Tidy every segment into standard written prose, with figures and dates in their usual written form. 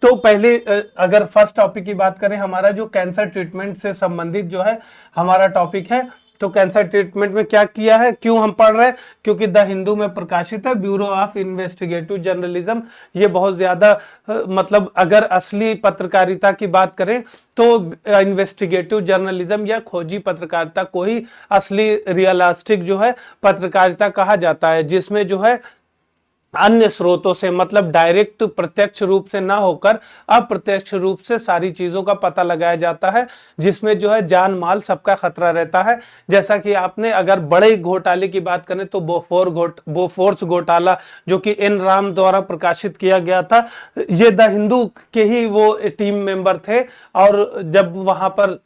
तो पहले अगर फर्स्ट टॉपिक की बात करें, हमारा जो कैंसर ट्रीटमेंट से संबंधित जो है हमारा टॉपिक है, तो कैंसर ट्रीटमेंट में क्या किया है, क्यों हम पढ़ रहे हैं, क्योंकि द हिंदू में प्रकाशित है, ब्यूरो ऑफ इन्वेस्टिगेटिव जर्नलिज्म। ये बहुत ज्यादा मतलब अगर असली पत्रकारिता की बात करें तो इन्वेस्टिगेटिव जर्नलिज्म या खोजी पत्रकारिता को ही असली रियलिस्टिक जो है पत्रकारिता कहा जाता है, जिसमें जो है अन्य स्रोतों से मतलब डायरेक्ट प्रत्यक्ष रूप से ना होकर अप्रत्यक्ष रूप से सारी चीजों का पता लगाया जाता है, जिसमें जो है जान माल सबका खतरा रहता है। जैसा कि आपने अगर बड़े घोटाले की बात करें तो बोफोर्स घोटाला जो कि एन राम द्वारा प्रकाशित किया गया था, ये द हिंदू के ही वो टीम मेंबर थे, और जब वहां पर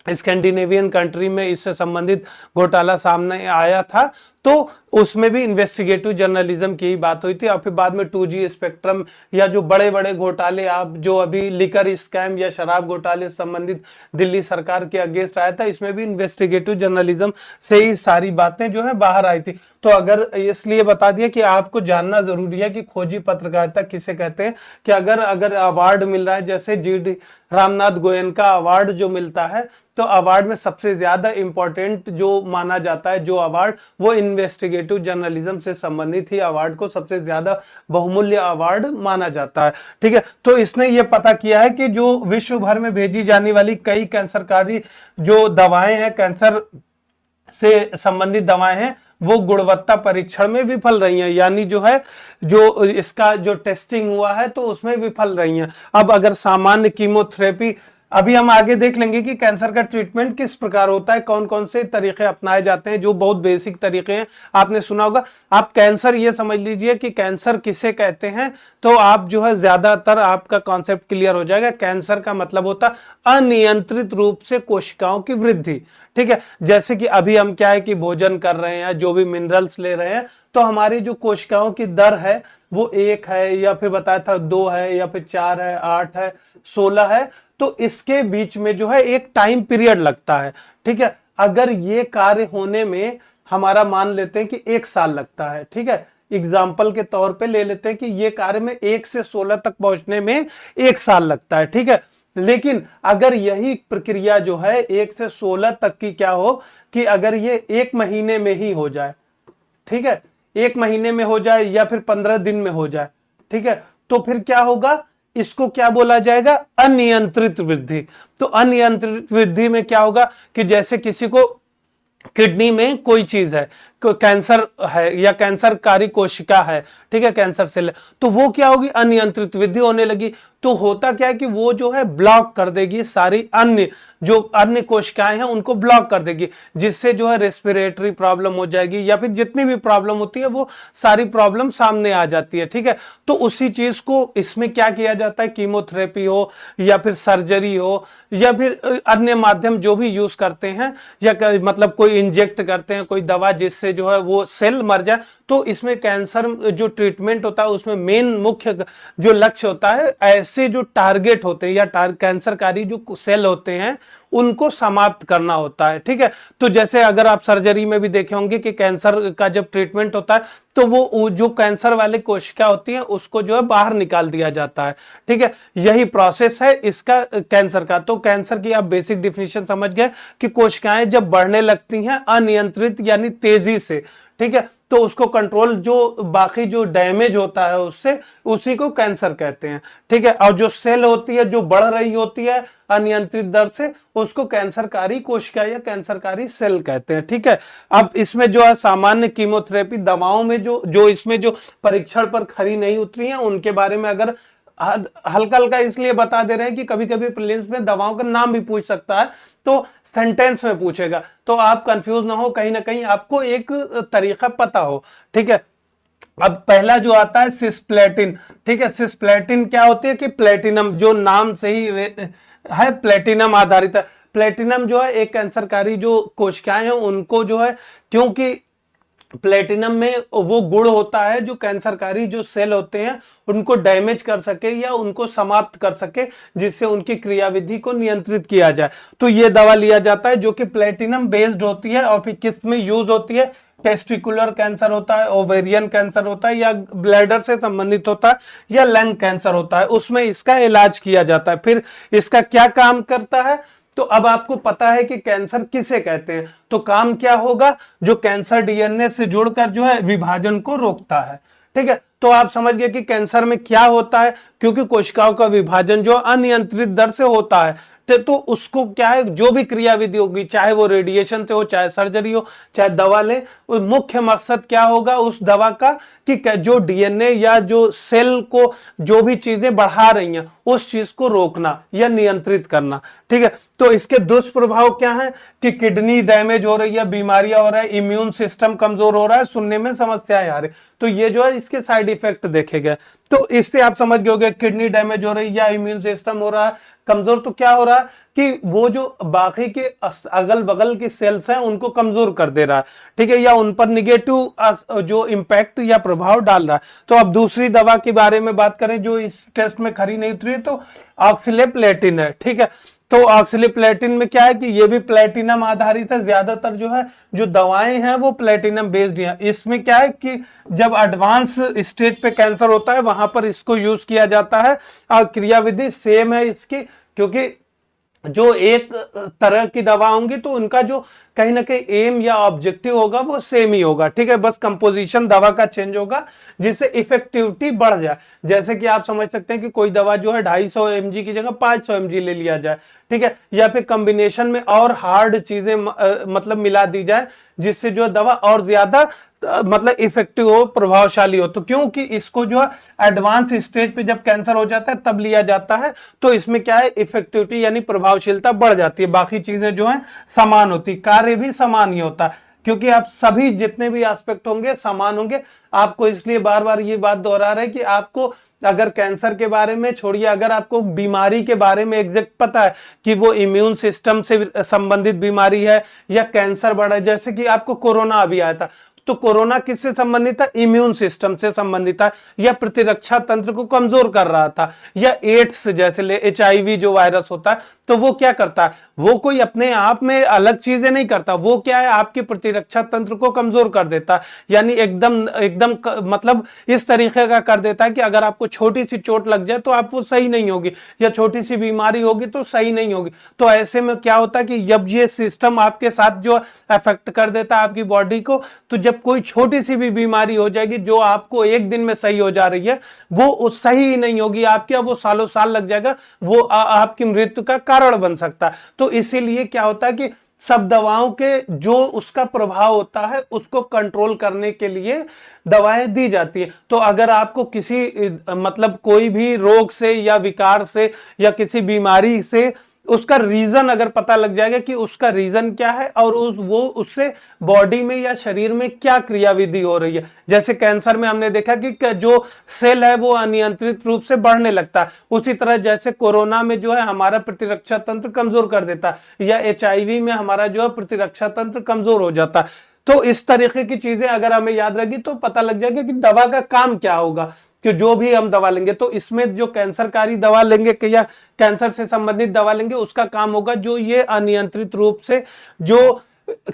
स्कैंडिनेवियन कंट्री में इससे संबंधित घोटाला सामने आया था तो उसमें भी इन्वेस्टिगेटिव जर्नलिज्म की ही बात हुई थी। और फिर बाद में 2G स्पेक्ट्रम या जो बड़े बड़े घोटाले आप जो अभी लिकर स्कैम या शराब घोटाले से संबंधित दिल्ली सरकार के अगेंस्ट आया था, इसमें भी इन्वेस्टिगेटिव जर्नलिज्म से ही सारी बातें जो है बाहर आई थी। तो अगर इसलिए बता दिया कि आपको जानना जरूरी है कि खोजी पत्रकारिता किसे कहते हैं, कि अगर अवार्ड मिल रहा है जैसे GD रामनाथ गोयनका अवार्ड जो मिलता है, तो अवार्ड में सबसे ज्यादा इंपॉर्टेंट जो माना जाता है जो अवार्ड, वो इन्वेस्टिगेटिव जर्नलिज्म से संबंधित ही अवार्ड को सबसे ज्यादा बहुमूल्य अवार्ड माना जाता है। ठीक है, तो इसने ये पता किया है कि जो विश्व भर में भेजी जाने वाली कई कैंसरकारी जो दवाएं हैं, कैंसर से संबंधित दवाएं हैं, वो गुणवत्ता परीक्षण में विफल रही हैं, यानी जो है जो इसका जो टेस्टिंग हुआ है तो उसमें विफल रही हैं। अब अगर सामान्य कीमोथेरेपी, अभी हम आगे देख लेंगे कि कैंसर का ट्रीटमेंट किस प्रकार होता है, कौन कौन से तरीके अपनाए जाते हैं, जो बहुत बेसिक तरीके हैं, आपने सुना होगा। आप कैंसर ये समझ लीजिए कि कैंसर किसे कहते हैं, तो आप जो है ज्यादातर आपका कॉन्सेप्ट क्लियर हो जाएगा। कैंसर का मतलब होता है अनियंत्रित रूप से कोशिकाओं की वृद्धि। ठीक है, जैसे कि अभी हम क्या है कि भोजन कर रहे हैं, जो भी मिनरल्स ले रहे हैं, तो हमारी जो कोशिकाओं की दर है वो 1 है, या फिर बताया था 2 है, या फिर 4 है, 8 है, 16 है। तो इसके बीच में जो है एक टाइम पीरियड लगता है। ठीक है, अगर ये कार्य होने में हमारा मान लेते हैं कि 1 साल लगता है, ठीक है, एग्जाम्पल के तौर पे ले लेते हैं कि ये कार्य में 1 से 16 तक पहुंचने में 1 साल लगता है। ठीक है, लेकिन अगर यही प्रक्रिया जो है 1 से 16 तक की क्या हो कि अगर ये 1 महीने में ही हो जाए, ठीक है, 1 महीने में हो जाए या फिर 15 दिन में हो जाए, ठीक है, तो फिर क्या होगा, इसको क्या बोला जाएगा, अनियंत्रित वृद्धि। तो अनियंत्रित वृद्धि में क्या होगा कि जैसे किसी को किडनी में कोई चीज है, कैंसर है या कैंसरकारी कोशिका है, ठीक है, कैंसर सेल, तो वो क्या होगी, अनियंत्रित वृद्धि होने लगी। तो होता क्या है कि वो जो है ब्लॉक कर देगी सारी अन्य कोशिकाएं हैं उनको ब्लॉक कर देगी, जिससे जो है रेस्पिरेटरी प्रॉब्लम हो जाएगी, या फिर जितनी भी प्रॉब्लम होती है वो सारी प्रॉब्लम सामने आ जाती है। ठीक है, तो उसी चीज को इसमें क्या किया जाता है, कीमोथेरेपी हो या फिर सर्जरी हो या फिर अन्य माध्यम जो भी यूज करते हैं, या मतलब कोई इंजेक्ट करते हैं कोई दवा जिससे जो है वो सेल मर जाए, तो इसमें कैंसर जो ट्रीटमेंट होता है उसमें मेन मुख्य जो लक्ष्य होता है, ऐसे जो टारगेट होते हैं या कैंसरकारी जो सेल होते हैं उनको समाप्त करना होता है। ठीक है, तो जैसे अगर आप सर्जरी में भी देखे होंगे कि कैंसर का जब ट्रीटमेंट होता है तो वो जो कैंसर वाले कोशिका होती है उसको जो है बाहर निकाल दिया जाता है। ठीक है, यही प्रोसेस है इसका कैंसर का। तो कैंसर की आप बेसिक डिफिनेशन समझ गए कि कोशिकाएं जब बढ़ने लगती हैं अनियंत्रित यानी तेजी से, ठीक है, तो उसको कंट्रोल जो बाकी जो डैमेज होता है उससे, उसी को कैंसर कहते हैं। ठीक है, और जो सेल होती है जो बढ़ रही होती है अनियंत्रित दर से, उसको कैंसरकारी कोशिका या कैंसरकारी सेल कहते हैं। ठीक है, अब इसमें जो है सामान्य कीमोथेरेपी दवाओं में जो इसमें जो परीक्षण पर खरी नहीं उतरी है उनके बारे में अगर हल्का हल्का इसलिए बता दे रहे हैं कि कभी कभी प्रीलिम्स में दवाओं का नाम भी पूछ सकता है, तो सेंटेंस में पूछेगा, तो आप कंफ्यूज ना हो, कहीं ना कहीं आपको एक तरीका पता हो। ठीक है, अब पहला जो आता है सिस्प्लेटिन। ठीक है, सिस्प्लेटिन क्या होती है कि प्लेटिनम, जो नाम से ही है प्लेटिनम आधारित है। प्लेटिनम जो है एक कैंसरकारी जो कोशिकाएं हैं उनको जो है, क्योंकि प्लेटिनम में वो गुण होता है जो कैंसरकारी जो सेल होते हैं उनको डैमेज कर सके या उनको समाप्त कर सके, जिससे उनकी क्रियाविधि को नियंत्रित किया जाए। तो ये दवा लिया जाता है जो कि प्लेटिनम बेस्ड होती है और फिर किस में यूज होती है, टेस्टिकुलर कैंसर होता है, ओवेरियन कैंसर होता है, या ब्लैडर से संबंधित होता है, या लंग कैंसर होता है, उसमें इसका इलाज किया जाता है। फिर इसका क्या काम करता है, तो अब आपको पता है कि कैंसर किसे कहते हैं। तो काम क्या होगा, जो कैंसर डीएनए से जुड़कर जो है विभाजन को रोकता है। ठीक है, तो आप समझ गए कि कैंसर में क्या होता है, क्योंकि कोशिकाओं का विभाजन जो अनियंत्रित दर से होता है, तो उसको क्या है, जो भी क्रियाविधि होगी, चाहे वो रेडिएशन से हो, चाहे सर्जरी हो, चाहे दवा ले, मुख्य मकसद क्या होगा उस दवा का, कि जो डीएनए या जो सेल को जो भी चीजें बढ़ा रही हैं उस चीज को रोकना या नियंत्रित करना। ठीक है, तो इसके दुष्प्रभाव क्या है, कि किडनी डैमेज हो रही है, बीमारियां हो रहा है, इम्यून सिस्टम कमजोर हो रहा है, सुनने में समस्याएं आ रही, तो ये जो है इसके साइड इफेक्ट देखे गए। तो इससे आप समझ गए किडनी डैमेज हो रही है या इम्यून सिस्टम हो रहा है कमजोर, तो क्या हो रहा है कि वो जो बाकी के अगल बगल के सेल्स हैं उनको कमजोर कर दे रहा है। ठीक है, या उन पर निगेटिव जो इंपैक्ट या प्रभाव डाल रहा है। तो अब दूसरी दवा के बारे में बात करें जो इस टेस्ट में खरी नहीं उतरी है, तो ऑक्सीलिप्लेटिन है। ठीक है, तो ऑक्सीलिप्लेटिन में क्या है कि ये भी प्लेटिनम आधारित है, ज्यादातर जो है जो दवाएं हैं वो प्लेटिनम बेस्ड हैं। इसमें क्या है कि जब एडवांस स्टेज पे कैंसर होता है वहां पर इसको यूज किया जाता है, और क्रियाविधि सेम है इसकी, क्योंकि जो एक तरह की दवा होंगी तो उनका जो कहीं ना कहीं एम या ऑब्जेक्टिव होगा वो सेम ही होगा। ठीक है, बस कंपोजिशन दवा का चेंज होगा जिससे इफेक्टिविटी बढ़ जाए। जैसे कि आप समझ सकते हैं कि कोई दवा जो है 250 mg की जगह 500 mg ले लिया जाए। ठीक है, या फिर कॉम्बिनेशन में और हार्ड चीजें मतलब मिला दी जाए जिससे जो दवा और ज्यादा मतलब इफेक्टिव हो, प्रभावशाली हो। तो क्योंकि इसको जो है एडवांस स्टेज पे जब कैंसर हो जाता है तब लिया जाता है, तो इसमें क्या है इफेक्टिविटी यानी प्रभावशीलता बढ़ जाती है। बाकी चीजें जो है समान होती, कार्य भी समान ही होता है, क्योंकि आप सभी जितने भी एस्पेक्ट होंगे समान होंगे। आपको इसलिए बार बार ये बात दोहरा रहे हैं कि आपको अगर कैंसर के बारे में छोड़िए, अगर आपको बीमारी के बारे में एग्जैक्ट पता है कि वो इम्यून सिस्टम से संबंधित बीमारी है या कैंसर बढ़ा है, जैसे कि आपको कोरोना अभी आया था, तो कोरोना किससे संबंधित था, इम्यून सिस्टम से संबंधित था, या प्रतिरक्षा तंत्र को कमजोर कर रहा था। या एड्स जैसे HIV जो वायरस होता है, तो वो क्या करता है, वो कोई अपने आप में अलग चीजें नहीं करता, वो क्या है आपकी प्रतिरक्षा तंत्र को कमजोर कर देता है, यानी एकदम एकदम मतलब इस तरीके का कर देता है कि अगर आपको छोटी सी चोट लग जाए तो आप वो सही नहीं होगी, या छोटी सी बीमारी होगी तो सही नहीं होगी। तो ऐसे में क्या होता है कि जब ये सिस्टम आपके साथ जो अफेक्ट कर देता है आपकी बॉडी को, तो जब कोई छोटी सी भी बीमारी हो जाएगी जो आपको एक दिन में सही हो जा रही है, वो सही ही नहीं होगी आपकी, वो सालों साल लग जाएगा, वो आपकी मृत्यु का कारण बन सकता है। तो इसीलिए क्या होता है कि सब दवाओं के जो उसका प्रभाव होता है उसको कंट्रोल करने के लिए दवाएं दी जाती है। तो अगर आपको किसी मतलब कोई भी रोग से या विकार से या किसी बीमारी से उसका रीजन अगर पता लग जाएगा कि उसका रीजन क्या है और वो उससे बॉडी में या शरीर में क्या क्रियाविधि हो रही है। जैसे कैंसर में हमने देखा कि जो सेल है वो अनियंत्रित रूप से बढ़ने लगता है, उसी तरह जैसे कोरोना में जो है हमारा प्रतिरक्षा तंत्र कमजोर कर देता है, या HIV में हमारा जो है प्रतिरक्षा तंत्र कमजोर हो जाता है। तो इस तरीके की चीजें अगर हमें याद रहेगी तो पता लग जाएगा कि दवा का काम क्या होगा, कि जो भी हम दवा लेंगे तो इसमें जो कैंसरकारी दवा लेंगे या कैंसर से संबंधित दवा लेंगे उसका काम होगा जो ये अनियंत्रित रूप से जो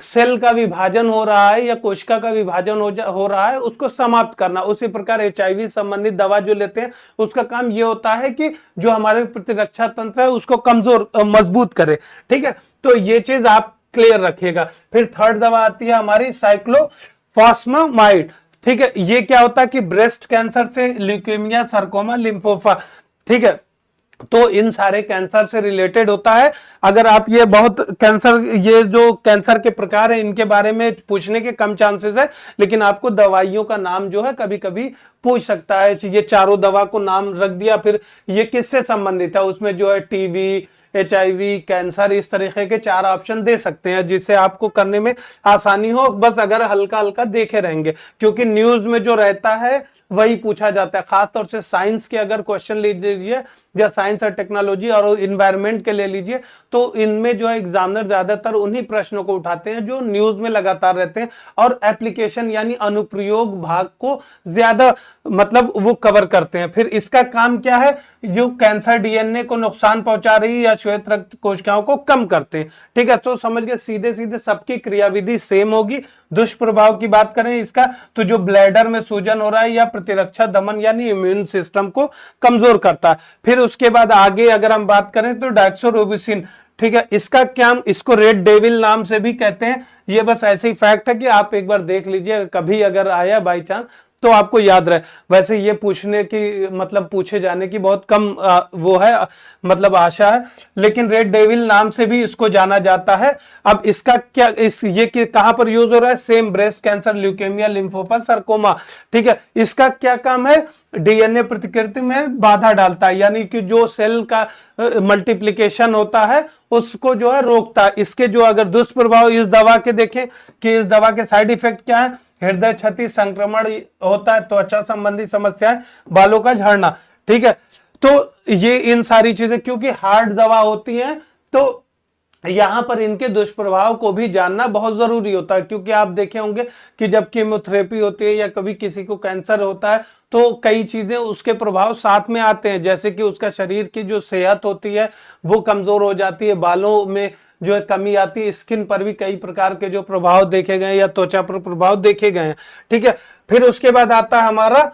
सेल का विभाजन हो रहा है या कोशिका का विभाजन हो रहा है उसको समाप्त करना। उसी प्रकार HIV संबंधित दवा जो लेते हैं उसका काम ये होता है कि जो हमारे प्रतिरक्षा तंत्र है उसको कमजोर मजबूत करे। ठीक है, तो ये चीज आप क्लियर रखिएगा। फिर थर्ड दवा आती है हमारी साइक्लोफॉस्फेमाइड। ठीक है, ये क्या होता है कि ब्रेस्ट कैंसर से ल्यूकेमिया, sarcoma, लिम्फोमा, ठीक है, तो इन सारे कैंसर से रिलेटेड होता है। अगर आप ये बहुत कैंसर, ये जो कैंसर के प्रकार है इनके बारे में पूछने के कम चांसेस है, लेकिन आपको दवाइयों का नाम जो है कभी कभी पूछ सकता है। ये चारों दवा को नाम रख दिया, फिर ये किससे संबंधित है, उसमें जो है टीबी, HIV, कैंसर, इस तरीके के 4 ऑप्शन दे सकते हैं जिससे आपको करने में आसानी हो, बस अगर हल्का हल्का देखे रहेंगे, क्योंकि न्यूज में जो रहता है वही पूछा जाता है। खासतौर से साइंस के अगर क्वेश्चन ले लीजिए या साइंस और टेक्नोलॉजी और इन्वायरमेंट के ले लीजिए, तो इनमें जो है एग्जामिनर ज्यादातर उन्हीं प्रश्नों को उठाते हैं जो न्यूज में लगातार रहते हैं, और एप्लीकेशन यानी अनुप्रयोग भाग को ज्यादा मतलब वो कवर करते हैं। फिर इसका काम क्या है, जो कैंसर डीएनए को नुकसान पहुंचा रही है या श्वेत रक्त कोशिकाओं को कम करते हैं। ठीक है, तो समझ गए, सीधे सीधे सबकी क्रियाविधि सेम होगी। दुष्प्रभाव की बात करें इसका, तो जो ब्लैडर में सूजन हो रहा है या प्रतिरक्षा दमन यानी इम्यून सिस्टम को कमजोर करता है। फिर उसके बाद आगे अगर हम बात करें तो डैक्सोरोबिसिन, ठीक है, इसका क्या, इसको रेड डेविल नाम से भी कहते हैं। ये बस ऐसे ही फैक्ट है कि आप एक बार देख लीजिए, कभी अगर आया बाई चांस तो आपको याद रहे। वैसे ये पूछने की मतलब पूछे जाने की बहुत कम वो है, मतलब आशा है, लेकिन रेड डेविल नाम से भी इसको जाना जाता है। अब इसका क्या, ये कहां पर यूज हो रहा है? Same, breast cancer, leukaemia, lymphoma, sarcoma. ठीक है, इसका क्या काम है? डीएनए प्रतिकृति में बाधा डालता है, यानी कि जो सेल का मल्टीप्लिकेशन होता है उसको जो है रोकता है। इसके जो अगर दुष्प्रभाव इस दवा के देखें कि इस दवा के साइड इफेक्ट क्या है? हृदय क्षति, संक्रमण होता है, त्वचा संबंधी समस्याएं, बालों का झड़ना। ठीक है, तो ये इन सारी चीजें क्योंकि हार्ड दवा होती हैं, तो यहां पर इनके दुष्प्रभाव को भी जानना बहुत जरूरी होता है। क्योंकि आप देखे होंगे कि जब कीमोथेरेपी होती है या कभी किसी को कैंसर होता है तो कई चीजें उसके प्रभाव साथ में आते हैं, जैसे कि उसका शरीर की जो सेहत होती है वो कमजोर हो जाती है, बालों में जो है कमी आती है, स्किन पर भी कई प्रकार के जो प्रभाव देखे गए या त्वचा पर प्रभाव देखे गए हैं। ठीक है, फिर उसके बाद आता है हमारा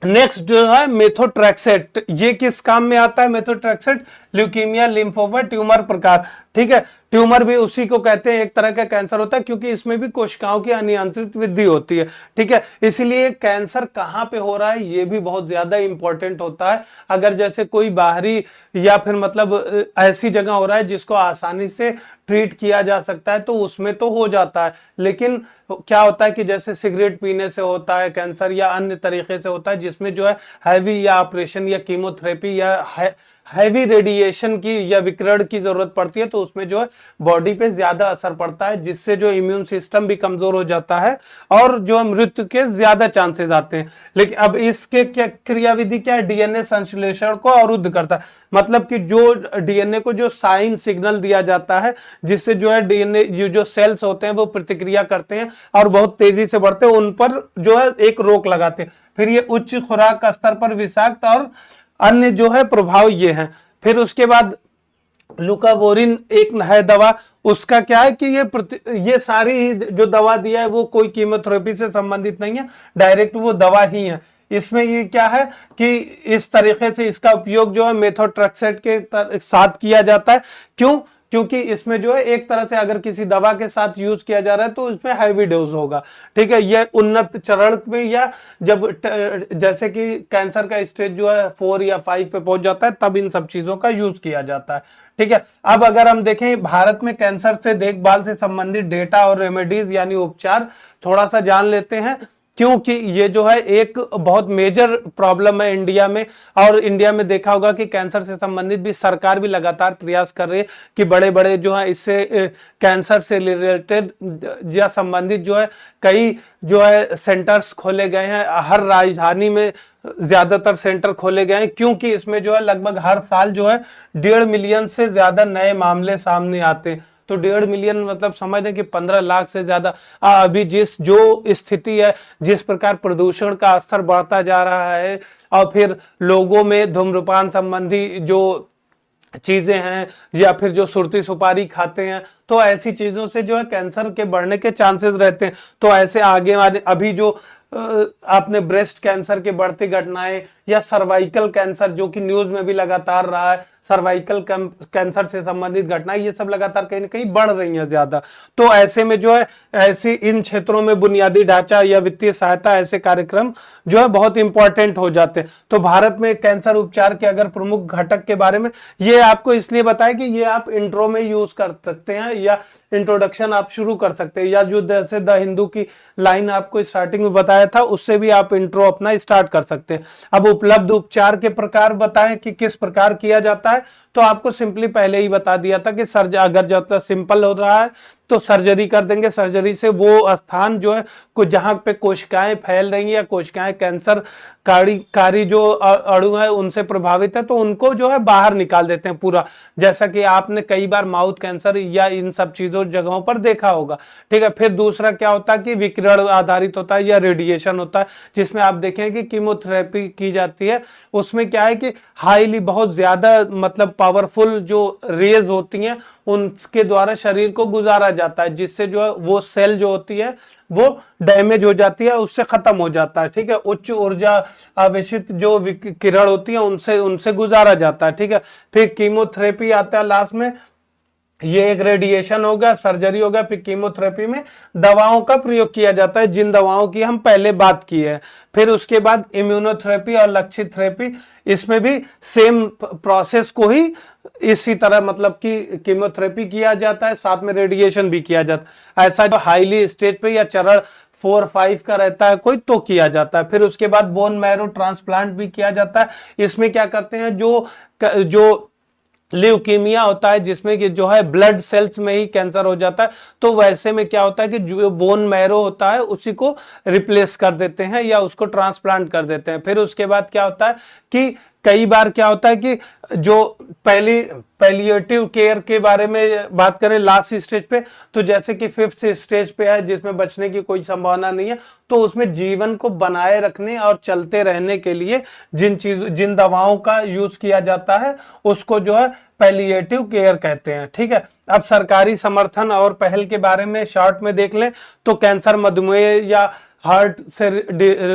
नेक्स्ट जो है मेथोट्रेक्सेट। ये किस काम में आता है मेथोट्रेक्सेट? ल्यूकीमिया, लिम्फोमा, ट्यूमर प्रकार। ठीक है, ट्यूमर भी उसी को कहते हैं, एक तरह का कैंसर होता है क्योंकि इसमें भी कोशिकाओं की अनियंत्रित वृद्धि होती है। ठीक है, इसलिए कैंसर कहां पे हो रहा है ये भी बहुत ज्यादा इंपॉर्टेंट होता है। अगर जैसे कोई बाहरी या फिर मतलब ऐसी जगह हो रहा है जिसको आसानी से ट्रीट किया जा सकता है तो उसमें तो हो जाता है, लेकिन क्या होता है कि जैसे सिगरेट पीने से होता है कैंसर या अन्य तरीके से होता है जिसमें जो है हैवी या ऑपरेशन या कीमोथेरेपी या हैवी रेडिएशन की या विकिरण की जरूरत पड़ती है, तो उसमें जो है बॉडी पे ज्यादा असर पड़ता है, जिससे जो इम्यून सिस्टम भी कमजोर हो जाता है और जो मृत्यु के ज्यादा चांसेस आते हैं। लेकिन अब इसके क्या क्रियाविधि क्या है? डीएनए संश्लेषण को अवरुद्ध करता है, मतलब कि जो डीएनए को जो साइन सिग्नल दिया जाता है जिससे जो है डीएनए जो सेल्स होते हैं वो प्रतिक्रिया करते हैं और बहुत तेजी से बढ़ते हैं, उन पर जो है एक रोक लगाते हैं। फिर ये उच्च खुराक स्तर पर विषाक्त और अन्य जो है प्रभाव ये हैं। फिर उसके बाद लुकावोरिन एक है दवा, उसका क्या है कि ये सारी जो दवा दिया है वो कोई कीमोथेरेपी से संबंधित नहीं है, डायरेक्ट वो दवा ही है। इसमें ये क्या है कि इस तरीके से इसका उपयोग जो है मेथोट्रेक्सेट के साथ किया जाता है। क्यों? क्योंकि इसमें जो है एक तरह से अगर किसी दवा के साथ यूज किया जा रहा है तो इसमें हैवी डोज होगा। ठीक है, यह उन्नत चरण में या जब जैसे कि कैंसर का स्टेज जो है 4 या 5 पे पहुंच जाता है तब इन सब चीजों का यूज किया जाता है। ठीक है, अब अगर हम देखें भारत में कैंसर से देखभाल से संबंधित डेटा और रेमेडीज यानी उपचार थोड़ा सा जान लेते हैं, क्योंकि ये जो है एक बहुत मेजर प्रॉब्लम है इंडिया में। और इंडिया में देखा होगा कि कैंसर से संबंधित भी सरकार भी लगातार प्रयास कर रही है कि बड़े बड़े जो है इससे कैंसर से रिलेटेड या संबंधित जो है कई जो है सेंटर्स खोले गए हैं। हर राजधानी में ज्यादातर सेंटर खोले गए हैं, क्योंकि इसमें जो है लगभग हर साल जो है 1.5 मिलियन से ज्यादा नए मामले सामने आते हैं। तो 1.5 मिलियन मतलब समझ लें कि 15 लाख से ज्यादा। अभी जिस जो स्थिति है, जिस प्रकार प्रदूषण का स्तर बढ़ता जा रहा है और फिर लोगों में धूम्रपान संबंधी जो चीजें हैं या फिर जो सुरती सुपारी खाते हैं, तो ऐसी चीजों से जो है कैंसर के बढ़ने के चांसेस रहते हैं। तो ऐसे आगे अभी जो आपने ब्रेस्ट कैंसर के बढ़ती घटनाएं या सर्वाइकल कैंसर जो कि न्यूज में भी लगातार रहा है, सर्वाइकल कैंसर से संबंधित घटनाएं ये सब लगातार कहीं ना कहीं बढ़ रही हैं ज्यादा। तो ऐसे में जो है ऐसी इन क्षेत्रों में बुनियादी ढांचा या वित्तीय सहायता ऐसे कार्यक्रम जो है बहुत इंपॉर्टेंट हो जाते हैं। तो भारत में कैंसर उपचार के अगर प्रमुख घटक के बारे में ये आपको इसलिए बताया कि ये आप इंट्रो में यूज कर सकते हैं या इंट्रोडक्शन आप शुरू कर सकते हैं, या जो जैसे द हिंदू की लाइन आपको स्टार्टिंग में बताया था उससे भी आप इंट्रो अपना स्टार्ट कर सकते हैं। अब उपलब्ध उपचार के प्रकार बताएं कि किस प्रकार किया जाता है, तो आपको सिंपली पहले ही बता दिया था कि सर अगर ज्यादा सिंपल हो रहा है तो सर्जरी कर देंगे। सर्जरी से वो स्थान जो है कुछ जहां पे कोशिकाएं फैल रही हैं या कोशिकाएं कैंसर कारी जो अणु है उनसे प्रभावित है, तो उनको जो है बाहर निकाल देते हैं पूरा, जैसा कि आपने कई बार माउथ कैंसर या इन सब चीजों जगहों पर देखा होगा। ठीक है, फिर दूसरा क्या होता है कि विकिरण आधारित होता है या रेडिएशन होता है, जिसमें आप देखें कि कीमोथेरेपी की जाती है। उसमें क्या है कि हाईली बहुत ज्यादा मतलब पावरफुल जो रेज होती हैं उनके द्वारा शरीर को गुजारा जाता है, जिससे जो है वो सेल जो होती है वो डैमेज हो जाती है, उससे खत्म हो जाता है। ठीक है, उच्च ऊर्जा आवेशित जो किरण होती है उनसे उनसे गुजारा जाता है। ठीक है, फिर कीमोथेरेपी आता है लास्ट में। ये एक रेडिएशन होगा, सर्जरी होगा, फिर कीमोथेरेपी में दवाओं का प्रयोग किया जाता है, जिन दवाओं की हम पहले बात की है। फिर उसके बाद इम्यूनोथेरेपी और लक्षित थेरेपी, इसमें भी सेम प्रोसेस को ही इसी तरह मतलब कि कीमोथेरेपी किया जाता है, साथ में रेडिएशन भी किया जाता है। ऐसा जो हाईली स्टेज पे या चरण 4-5 का रहता है कोई, तो किया जाता है। फिर उसके बाद बोन मैरो ट्रांसप्लांट भी किया जाता है। इसमें क्या करते हैं, जो ल्यूकीमिया होता है जिसमें कि जो है ब्लड सेल्स में ही कैंसर हो जाता है, तो वैसे में क्या होता है कि जो बोन मैरो होता है उसी को रिप्लेस कर देते हैं या उसको ट्रांसप्लांट कर देते हैं। फिर उसके बाद क्या होता है कि कई बार क्या होता है कि जो पैलिएटिव केयर के बारे में बात करें लास्ट स्टेज पे, तो जैसे कि 5th स्टेज पे है जिसमें बचने की कोई संभावना नहीं है, तो उसमें जीवन को बनाए रखने और चलते रहने के लिए जिन दवाओं का यूज किया जाता है उसको जो है पैलिएटिव केयर कहते हैं। ठीक है, अब सरकारी समर्थन और पहल के बारे में शॉर्ट में देख लें तो कैंसर, मधुमेह या हार्ट से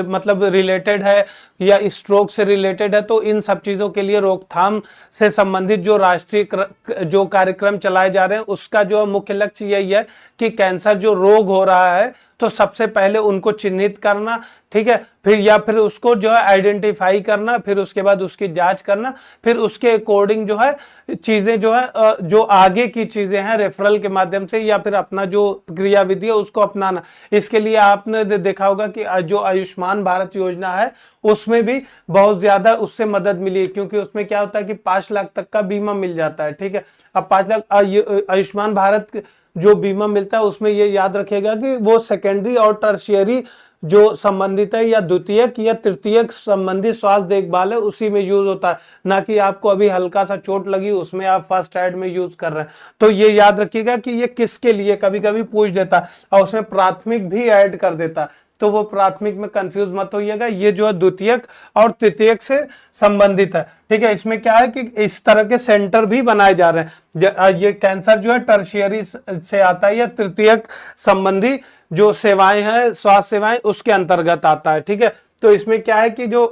मतलब रिलेटेड है या स्ट्रोक से रिलेटेड है, तो इन सब चीजों के लिए रोकथाम से संबंधित जो राष्ट्रीय जो कार्यक्रम चलाए जा रहे हैं उसका जो मुख्य लक्ष्य यही है कि कैंसर जो रोग हो रहा है तो सबसे पहले उनको चिन्हित करना, ठीक है, फिर उसको जो है आइडेंटिफाई करना, फिर उसके बाद उसकी जांच करना, फिर उसके अकॉर्डिंग जो है चीजें जो है जो आगे की चीजें हैं रेफरल के माध्यम से या फिर अपना जो क्रियाविधि है उसको अपनाना। इसके लिए आपने देखा होगा कि जो आयुष्मान भारत योजना है उसमें भी बहुत ज्यादा उससे मदद मिली है, क्योंकि उसमें क्या होता है कि 5 लाख तक का बीमा मिल जाता है। ठीक है, अब 5 लाख आयुष्मान भारत जो बीमा मिलता है उसमें ये याद रखेगा कि वो सेकेंडरी और टर्शियरी जो संबंधित है या द्वितीयक या तृतीयक संबंधित स्वास्थ्य देखभाल है उसी में यूज होता है, ना कि आपको अभी हल्का सा चोट लगी उसमें आप फर्स्ट एड में यूज कर रहे हैं। तो ये याद रखिएगा कि ये किसके लिए कभी कभी पूछ देता है और उसमें प्राथमिक भी ऐड कर देता है, तो वो प्राथमिक में कंफ्यूज मत होइएगा, ये जो है द्वितीयक और तृतीयक से संबंधित है। ठीक है, इसमें क्या है कि इस तरह के सेंटर भी बनाए जा रहे हैं। ये कैंसर जो है टर्शियरी से आता है या तृतीयक संबंधी जो सेवाएं हैं स्वास्थ्य सेवाएं उसके अंतर्गत आता है। ठीक है, तो इसमें क्या है कि जो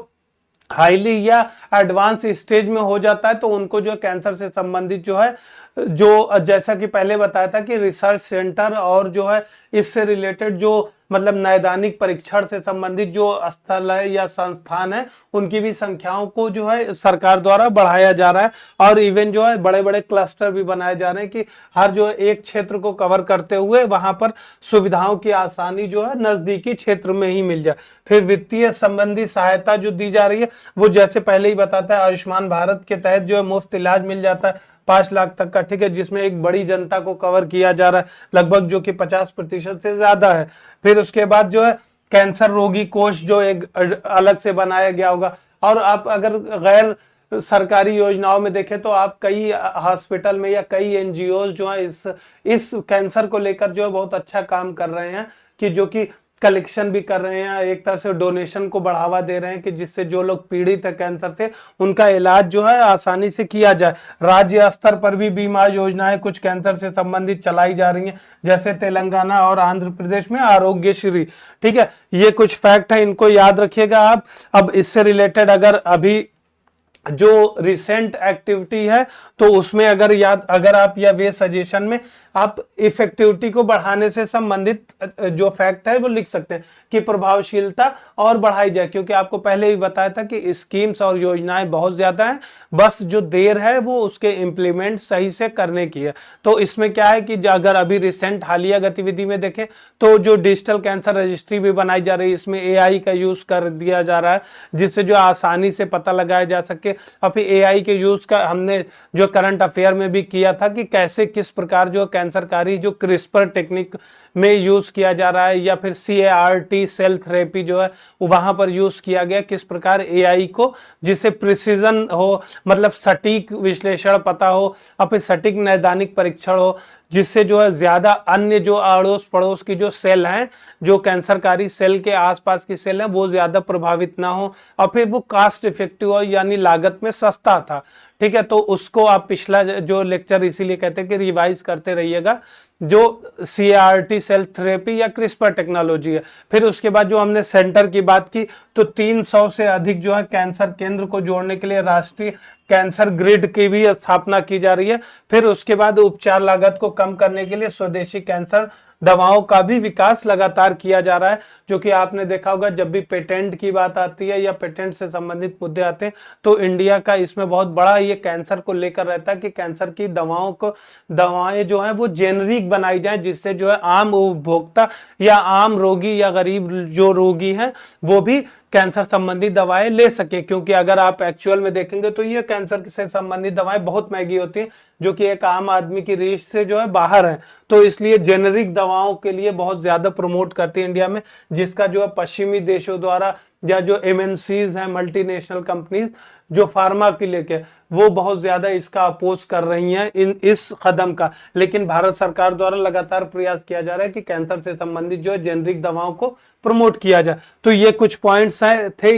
हाईली या एडवांस स्टेज में हो जाता है तो उनको जो कैंसर से संबंधित जो है जो जैसा कि पहले बताया था कि रिसर्च सेंटर और जो है इससे रिलेटेड जो मतलब नैदानिक परीक्षण से संबंधित जो स्थल है या संस्थान है उनकी भी संख्याओं को जो है सरकार द्वारा बढ़ाया जा रहा है, और इवन जो है बड़े बड़े क्लस्टर भी बनाए जा रहे हैं कि हर जो एक क्षेत्र को कवर करते हुए वहां पर सुविधाओं की आसानी जो है नजदीकी क्षेत्र में ही मिल जाए। फिर वित्तीय संबंधी सहायता जो दी जा रही है वो जैसे पहले ही बताता है आयुष्मान भारत के तहत जो है मुफ्त इलाज मिल जाता है 5 लाख तक का। ठीक है, जिसमें एक बड़ी जनता को कवर किया जा रहा है लगभग जो कि 50% से ज्यादा है। फिर उसके बाद जो है कैंसर रोगी कोष जो एक अलग से बनाया गया होगा, और आप अगर गैर सरकारी योजनाओं में देखें तो आप कई हॉस्पिटल में या कई एनजीओ जो है इस कैंसर को लेकर जो है बहुत अच्छा काम कर रहे हैं कि जो कि कलेक्शन भी कर रहे हैं, एक तरह से डोनेशन को बढ़ावा दे रहे हैं कि जिससे जो लोग पीड़ित है कैंसर से उनका इलाज जो है आसानी से किया जाए। राज्य स्तर पर भी बीमा योजनाएं कुछ कैंसर से संबंधित चलाई जा रही हैं, जैसे तेलंगाना और आंध्र प्रदेश में आरोग्य श्री। ठीक है, ये कुछ फैक्ट है, इनको याद रखिएगा आप। अब इससे रिलेटेड अगर अभी जो रिसेंट एक्टिविटी है तो उसमें अगर आप या वे सजेशन में आप इफेक्टिविटी को बढ़ाने से संबंधित जो फैक्ट है वो लिख सकते हैं कि प्रभावशीलता और बढ़ाई जाए, क्योंकि आपको पहले भी बताया था कि स्कीम्स और योजनाएं बहुत ज्यादा हैं, बस जो देर है वो उसके इंप्लीमेंट सही से करने की है। तो इसमें क्या है कि अगर अभी रिसेंट हालिया गतिविधि में देखें तो जो डिजिटल कैंसर रजिस्ट्री भी बनाई जा रही है, इसमें AI का यूज कर दिया जा रहा है जिससे जो आसानी से पता लगाया जा सके। और फिर AI के यूज का हमने जो करंट अफेयर में भी किया था कि कैसे किस प्रकार जो कैंसरकारी जो क्रिस्पर टेक्निक में यूज किया जा रहा है, या फिर CAR-T सेल थेरेपी जो है वहां पर यूज किया गया, किस प्रकार AI को, जिससे प्रिसीजन हो, मतलब सटीक विश्लेषण पता हो और फिर सटीक नैदानिक परीक्षण हो, जिससे जो है ज्यादा अन्य जो अड़ोस पड़ोस की जो सेल हैं, जो कैंसरकारी सेल के आसपास की सेल हैं, वो ज्यादा प्रभावित ना हो, और फिर वो कास्ट इफेक्टिव हो, यानी लागत में सस्ता था। ठीक है, तो उसको आप पिछला जो लेक्चर इसीलिए कहते हैं कि रिवाइज करते रहिएगा, जो CAR-T सेल थेरेपी या क्रिस्पर टेक्नोलॉजी है। फिर उसके बाद जो हमने सेंटर की बात की, तो 300 से अधिक जो है कैंसर केंद्र को जोड़ने के लिए राष्ट्रीय कैंसर ग्रिड की भी स्थापना की जा रही है। फिर उसके बाद उपचार लागत को कम करने के लिए स्वदेशी कैंसर दवाओं का भी विकास लगातार किया जा रहा है, जो कि आपने देखा होगा जब भी पेटेंट की बात आती है या पेटेंट से संबंधित मुद्दे आते हैं, तो इंडिया का इसमें बहुत बड़ा ये कैंसर को लेकर रहता है कि कैंसर की दवाएं जो हैं वो जेनरिक बनाई जाएं, जिससे जो है आम उपभोक्ता या आम रोगी या गरीब जो रोगी हैं वो भी कैंसर संबंधी दवाएं ले सके। क्योंकि अगर आप एक्चुअल में देखेंगे तो ये कैंसर से संबंधित दवाएं बहुत महंगी होती हैं, जो कि एक आम आदमी की रीच से जो है बाहर है। तो इसलिए जेनेरिक दवाओं के लिए बहुत ज्यादा प्रमोट करती है इंडिया में, जिसका जो है पश्चिमी देशों द्वारा या जो MNCs हैं, मल्टीनेशनल कंपनीज जो फार्मा के लेके, वो बहुत ज्यादा इसका अपोज कर रही हैं इस कदम का। लेकिन भारत सरकार द्वारा लगातार प्रयास किया जा रहा है कि कैंसर से संबंधित जो है जेनरिक दवाओं को प्रमोट किया जाए। तो ये कुछ पॉइंट्स थे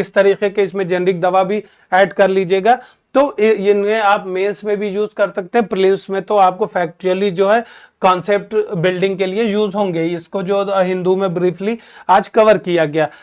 इस तरीके के, इसमें जेनरिक दवा भी ऐड कर लीजिएगा। तो इन्हें आप मेंस में भी यूज कर सकते हैं, प्रीलिम्स में तो आपको फैक्चुअली जो है कॉन्सेप्ट बिल्डिंग के लिए यूज होंगे। इसको जो हिंदू में ब्रीफली आज कवर किया गया।